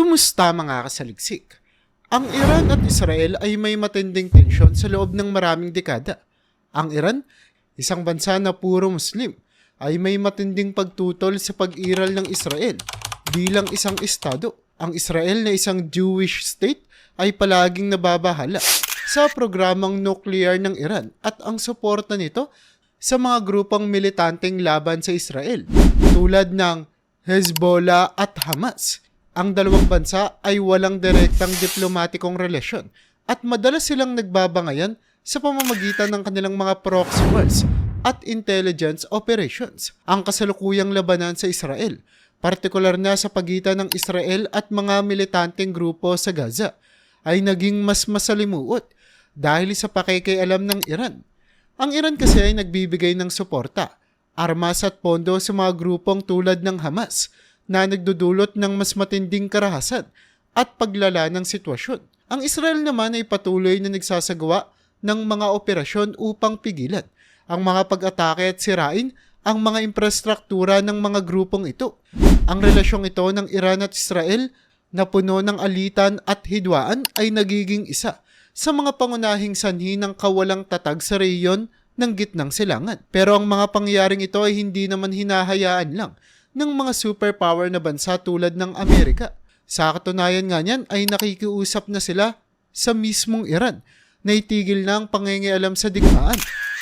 Kumusta mga kasaliksik? Ang Iran at Israel ay may matinding tensyon sa loob ng maraming dekada. Ang Iran, isang bansa na puro Muslim, ay may matinding pagtutol sa pag-iral ng Israel bilang isang estado. Ang Israel na isang Jewish state ay palaging nababahala sa programang nuklear ng Iran at ang suporta nito sa mga grupang militanteng laban sa Israel tulad ng Hezbollah at Hamas. Ang dalawang bansa ay walang direktang diplomatikong relasyon at madalas silang nagbabangayan sa pamamagitan ng kanilang mga proxy wars at intelligence operations. Ang kasalukuyang labanan sa Israel, partikular na sa pagitan ng Israel at mga militanteng grupo sa Gaza, ay naging mas masalimuot dahil sa pakikialam ng Iran. Ang Iran kasi ay nagbibigay ng suporta, armas at pondo sa mga grupong tulad ng Hamas na nagdudulot ng mas matinding karahasan at paglala ng sitwasyon. Ang Israel naman ay patuloy na nagsasagawa ng mga operasyon upang pigilan ang mga pag-atake at sirain ang mga infrastruktura ng mga grupong ito. Ang relasyong ito ng Iran at Israel na puno ng alitan at hidwaan ay nagiging isa sa mga pangunahing sanhi ng kawalang tatag sa rehiyon ng Gitnang Silangan. Pero ang mga pangyayaring ito ay hindi naman hinahayaan lang ng mga superpower na bansa tulad ng Amerika. Sa katunayan nga niyan ay nakikiusap na sila sa mismong Iran na itigil na ang pangingialam sa digmaan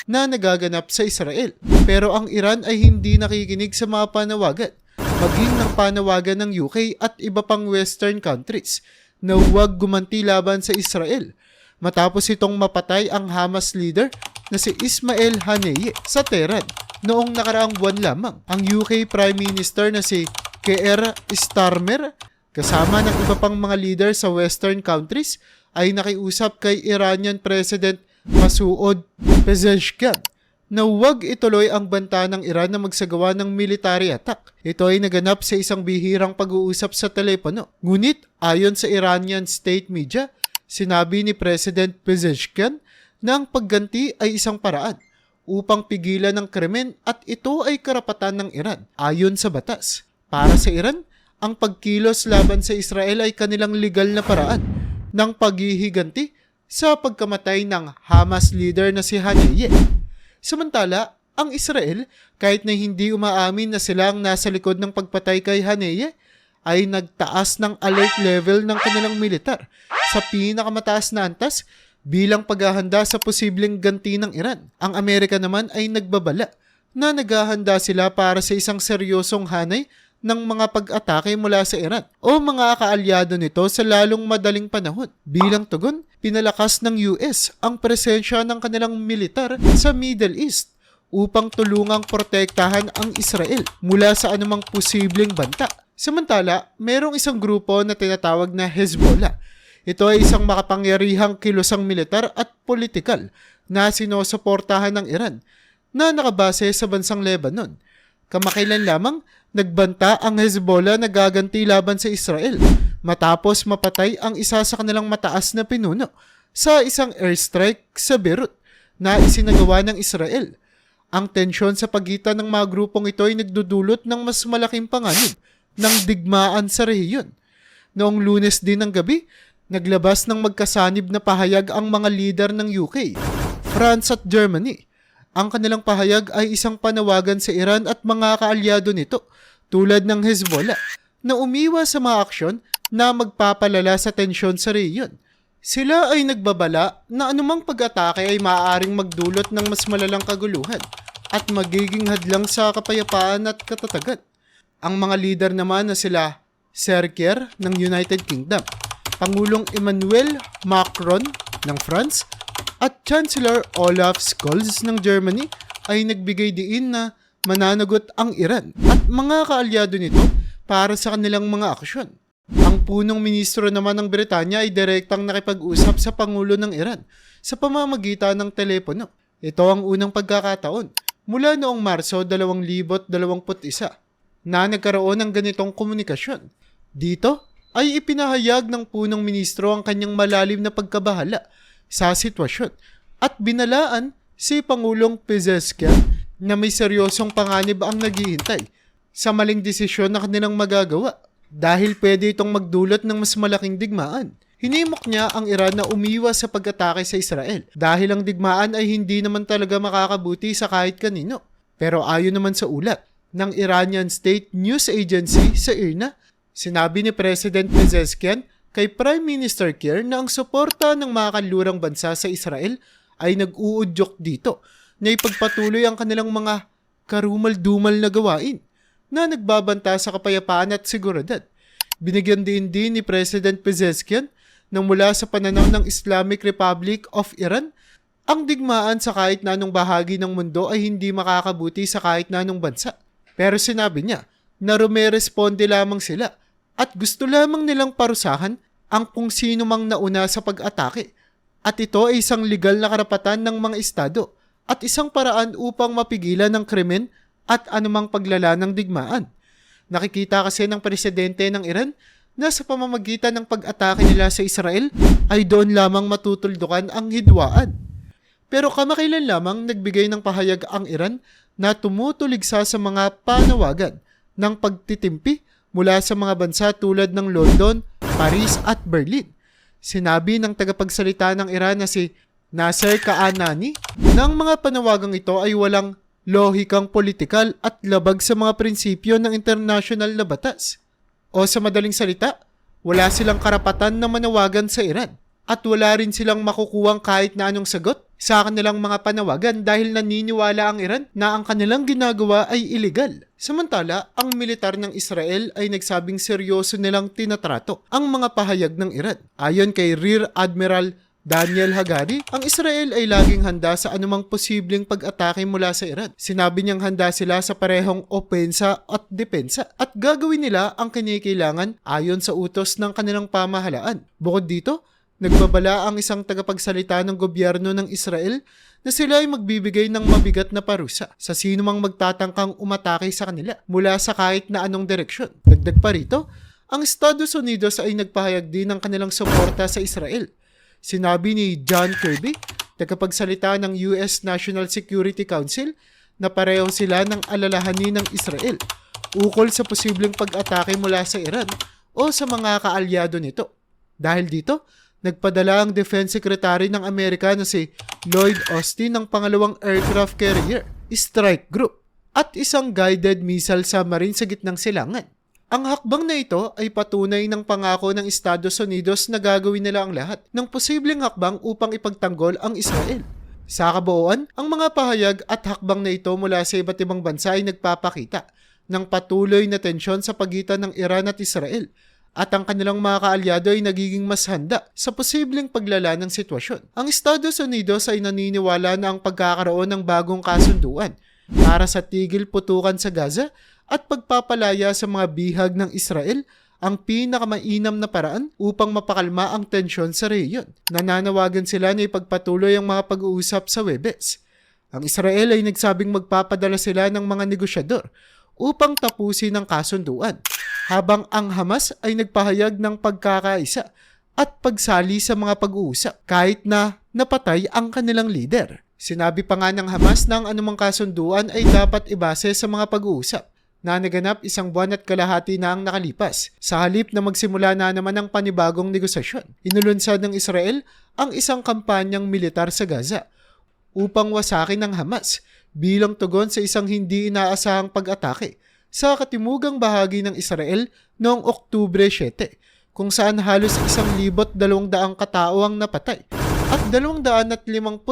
na nagaganap sa Israel. Pero ang Iran ay hindi nakikinig sa mga panawagan, maging ng panawagan ng UK at iba pang Western countries na huwag gumanti laban sa Israel matapos itong mapatay ang Hamas leader na si Ismail Haniyeh sa Tehran noong nakaraang buwan lamang. Ang UK Prime Minister na si Keir Starmer kasama ng iba pang mga leader sa Western countries ay nakiusap kay Iranian President Masoud Pezeshkian na huwag ituloy ang banta ng Iran na magsagawa ng military attack. Ito ay naganap sa isang bihirang pag-uusap sa telepono. Ngunit ayon sa Iranian state media, sinabi ni President Pezeshkian na ang pagganti ay isang paraan upang pigilan ng krimen at ito ay karapatan ng Iran ayon sa batas. Para sa Iran, ang pagkilos laban sa Israel ay kanilang legal na paraan ng paghihiganti sa pagkamatay ng Hamas leader na si Haniyeh. Samantala, ang Israel, kahit na hindi umaamin na sila ang nasa likod ng pagpatay kay Haniyeh, ay nagtaas ng alert level ng kanilang militar sa pinakamataas na antas bilang paghahanda sa posibleng ganti ng Iran. Ang Amerika naman ay nagbabala na naghahanda sila para sa isang seryosong hanay ng mga pag-atake mula sa Iran o mga kaalyado nito sa lalong madaling panahon. Bilang tugon, pinalakas ng US ang presensya ng kanilang militar sa Middle East upang tulungang protektahan ang Israel mula sa anumang posibleng banta. Samantala, merong isang grupo na tinatawag na Hezbollah. Ito ay isang makapangyarihang kilusang militar at politikal na sinusuportahan ng Iran na nakabase sa bansang Lebanon. Kamakailan lamang, nagbanta ang Hezbollah na gaganti laban sa Israel matapos mapatay ang isa sa kanilang mataas na pinuno sa isang airstrike sa Beirut na isinagawa ng Israel. Ang tensyon sa pagitan ng mga grupong ito ay nagdudulot ng mas malaking panganib ng digmaan sa rehiyon. Noong Lunes din ng gabi, naglabas ng magkasanib na pahayag ang mga lider ng UK, France at Germany. Ang kanilang pahayag ay isang panawagan sa Iran at mga kaalyado nito tulad ng Hezbollah na umiwas sa mga aksyon na magpapalala sa tensyon sa rehiyon. Sila ay nagbabala na anumang pag-atake ay maaaring magdulot ng mas malalang kaguluhan at magiging hadlang sa kapayapaan at katatagan. Ang mga lider naman na sila Sir Keir ng United Kingdom, Pangulong Emmanuel Macron ng France at Chancellor Olaf Scholz ng Germany ay nagbigay diin na mananagot ang Iran at mga kaalyado nito para sa kanilang mga aksyon. Ang punong ministro naman ng Britanya ay direktang nakipag-usap sa Pangulo ng Iran sa pamamagitan ng telepono. Ito ang unang pagkakataon mula noong Marso 2021 na nagkaroon ng ganitong komunikasyon. Dito ay ipinahayag ng punong ministro ang kanyang malalim na pagkabahala sa sitwasyon at binalaan si Pangulong Pezeshkian na may seryosong panganib ang naghihintay sa maling desisyon na kanilang magagawa. dahil pwede itong magdulot ng mas malaking digmaan. Hinimok niya ang Iran na umiwas sa pag-atake sa Israel dahil ang digmaan ay hindi naman talaga makakabuti sa kahit kanino. Pero ayon naman sa ulat ng Iranian State News Agency sa IRNA, sinabi ni President Pezeshkian kay Prime Minister Kiir na ang suporta ng mga kanlurang bansa sa Israel ay nag-uudyok dito na ipagpatuloy ang kanilang mga karumal-dumal na gawain na nagbabanta sa kapayapaan at seguridad. Binigyan din ni President Pezeshkian nang mula sa pananaw ng Islamic Republic of Iran, ang digmaan sa kahit na anong bahagi ng mundo ay hindi makakabuti sa kahit na anong bansa. Pero sinabi niya na rumeresponde lamang sila at gusto lamang nilang parusahan ang kung sino mang nauna sa pag-atake. At ito ay isang legal na karapatan ng mga estado at isang paraan upang mapigilan ng krimen at anumang paglala ng digmaan. Nakikita kasi ng presidente ng Iran na sa pamamagitan ng pag-atake nila sa Israel ay doon lamang matutuldukan ang hidwaan. Pero kamakailan lamang nagbigay ng pahayag ang Iran na tumutuligsa sa mga panawagan ng pagtitimpi mula sa mga bansa tulad ng London, Paris at Berlin. Sinabi ng tagapagsalita ng Iran na si Nasser Kanani na ang mga panawagang ito ay walang lohikang politikal at labag sa mga prinsipyo ng international na batas. O sa madaling salita, wala silang karapatan na manawagan sa Iran at wala rin silang makukuhang kahit na anong sagot sa kanilang mga panawagan dahil naniniwala ang Iran na ang kanilang ginagawa ay illegal. Samantala, ang militar ng Israel ay nagsabing seryoso nilang tinatrato ang mga pahayag ng Iran. Ayon kay Rear Admiral Daniel Hagari, ang Israel ay laging handa sa anumang posibleng pag-atake mula sa Iran. Sinabi niyang handa sila sa parehong opensa at depensa at gagawin nila ang kinikailangan ayon sa utos ng kanilang pamahalaan. Bukod dito, nagbabala ang isang tagapagsalita ng gobyerno ng Israel na sila ay magbibigay ng mabigat na parusa sa sino mang magtatangkang umatake sa kanila mula sa kahit na anong direksyon. Dagdag pa rito, ang Estados Unidos ay nagpahayag din ng kanilang suporta sa Israel. Sinabi ni John Kirby, tagapagsalita ng US National Security Council, na pareho sila ng alalahanin ng Israel ukol sa posibleng pag-atake mula sa Iran o sa mga kaalyado nito. Dahil dito, nagpadala ang Defense Secretary ng Amerika na si Lloyd Austin ng pangalawang aircraft carrier, strike group, at isang guided missile submarine sa gitnang silangan. Ang hakbang na ito ay patunay ng pangako ng Estados Unidos na gagawin nila ang lahat ng posibleng hakbang upang ipagtanggol ang Israel. Sa kabuuan, ang mga pahayag at hakbang na ito mula sa iba't ibang bansa ay nagpapakita ng patuloy na tensyon sa pagitan ng Iran at Israel at ang kanilang mga kaalyado ay nagiging mas handa sa posibleng paglala ng sitwasyon. Ang Estados Unidos ay naniniwala na ang pagkakaroon ng bagong kasunduan para sa tigil putukan sa Gaza at pagpapalaya sa mga bihag ng Israel ang pinakamainam na paraan upang mapakalma ang tensyon sa rehiyon. Nananawagan sila na ipagpatuloy ang mga pag-uusap sa Webes. Ang Israel ay nagsabing magpapadala sila ng mga negosyador upang tapusin ang kasunduan, habang ang Hamas ay nagpahayag ng pagkakaisa at pagsali sa mga pag-uusap kahit na napatay ang kanilang leader. Sinabi pa nga ng Hamas na ang anumang kasunduan ay dapat ibase sa mga pag-uusap na naganap 1 buwan at kalahati na ang nakalipas, sa halip na magsimula na naman ang panibagong negosasyon. Inulunsad ng Israel ang isang kampanyang militar sa Gaza upang wasakin ng Hamas bilang tugon sa isang hindi inaasahang pag-atake sa katimugang bahagi ng Israel noong Oktubre 7, kung saan halos 1,200 katao ang napatay at 251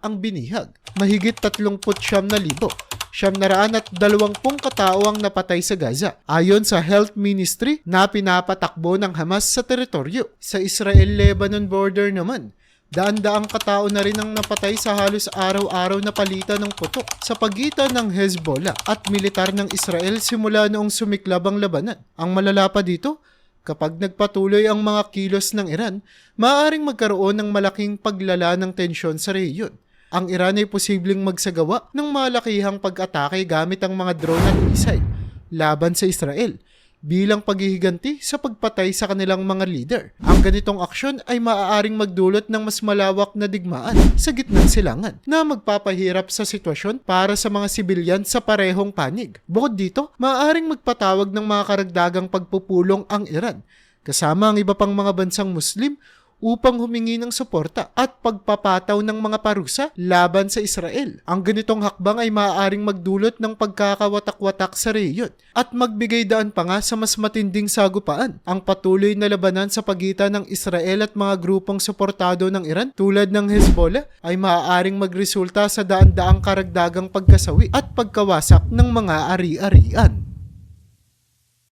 ang binihag. Mahigit 39,920 katao ang napatay sa Gaza, ayon sa Health Ministry na pinapatakbo ng Hamas sa teritoryo. Sa Israel-Lebanon border naman, daan-daang katao na rin ang napatay sa halos araw-araw na palitan ng putok sa pagitan ng Hezbollah at militar ng Israel simula noong sumiklab ang labanan. Ang malala pa dito, kapag nagpatuloy ang mga kilos ng Iran, maaaring magkaroon ng malaking paglala ng tensyon sa rehiyon. Ang Iran ay posibleng magsagawa ng malakihang pag-atake gamit ang mga drone at missile laban sa Israel. bilang paghihiganti sa pagpatay sa kanilang mga leader. Ang ganitong aksyon ay maaaring magdulot ng mas malawak na digmaan sa gitnang silangan na magpapahirap sa sitwasyon para sa mga sibilyan sa parehong panig. Bukod dito, maaaring magpatawag ng mga karagdagang pagpupulong ang Iran, kasama ang iba pang mga bansang Muslim upang humingi ng suporta at pagpapataw ng mga parusa laban sa Israel. Ang ganitong hakbang ay maaaring magdulot ng pagkakawatak-watak sa rehiyon at magbigay daan pa nga sa mas matinding sagupaan. Ang patuloy na labanan sa pagitan ng Israel at mga grupong suportado ng Iran tulad ng Hezbollah ay maaaring magresulta sa daan-daang karagdagang pagkasawi at pagkawasak ng mga ari-arian.